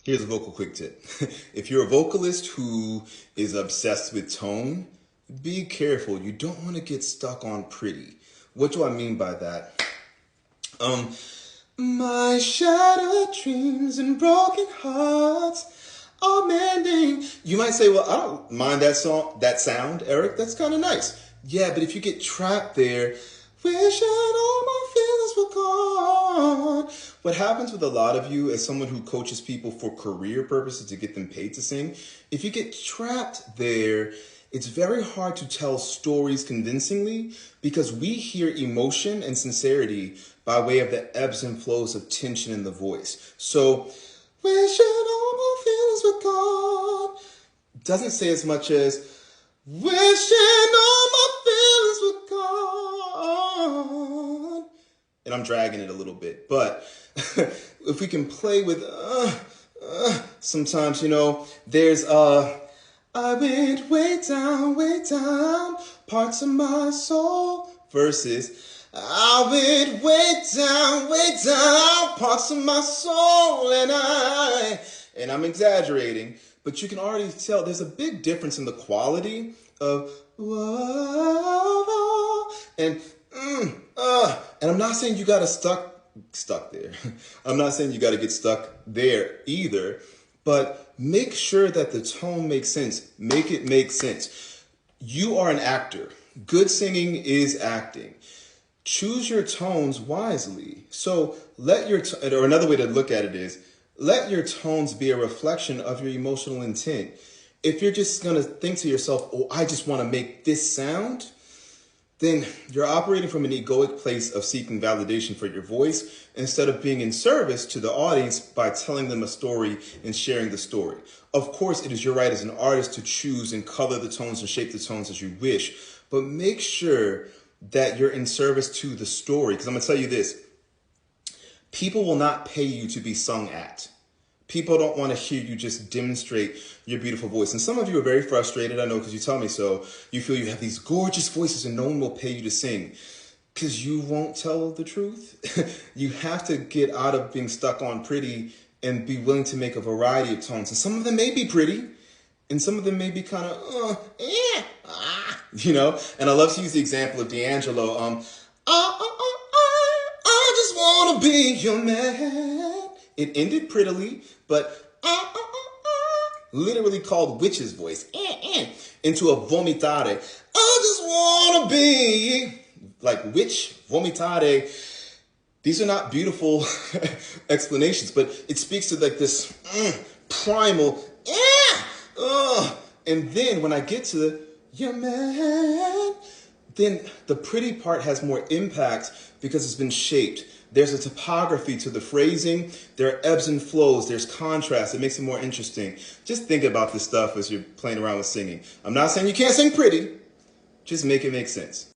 Here's a vocal quick tip. If you're a vocalist who is obsessed with tone, be careful. You don't want to get stuck on pretty. What do I mean by that? Um, my shattered dreams and broken hearts are mending. You might say, well, I don't mind that sound, Eric. That's kind of nice. Yeah, but if you get trapped there, wishing all my feelings were gone. What happens with a lot of you as someone who coaches people for career purposes to get them paid to sing, if you get trapped there, it's very hard to tell stories convincingly because we hear emotion and sincerity by way of the ebbs and flows of tension in the voice. So, wishing all my feelings were gone doesn't say as much as wishing all my feelings were gone. And I'm dragging it a little bit, but if we can play with sometimes, there's I went way down, parts of my soul, versus I went way down, parts of my soul, and I'm exaggerating, but you can already tell there's a big difference in the quality of whoa, and and I'm not saying you gotta stuck there. I'm not saying you gotta get stuck there either, but make sure that the tone makes sense. Make it make sense. You are an actor. Good singing is acting. Choose your tones wisely. So or another way to look at it is, let your tones be a reflection of your emotional intent. If you're just gonna think to yourself, oh, I just wanna make this sound, then you're operating from an egoic place of seeking validation for your voice instead of being in service to the audience by telling them a story and sharing the story. Of course, it is your right as an artist to choose and color the tones and shape the tones as you wish, but make sure that you're in service to the story. Because I'm going to tell you this, people will not pay you to be sung at. People don't want to hear you just demonstrate your beautiful voice. And some of you are very frustrated, I know, because you tell me so. You feel you have these gorgeous voices and no one will pay you to sing because you won't tell the truth. You have to get out of being stuck on pretty and be willing to make a variety of tones. And some of them may be pretty and some of them may be kind of, And I love to use the example of D'Angelo. I just want to be your man. It ended prettily, but literally called witch's voice into a vomitare. I just want to be like witch, vomitare. These are not beautiful explanations, but it speaks to like this primal, and then when I get to the, yeah, man, then the pretty part has more impact because it's been shaped. There's a topography to the phrasing. There are ebbs and flows. There's contrast. It makes it more interesting. Just think about this stuff as you're playing around with singing. I'm not saying you can't sing pretty. Just make it make sense.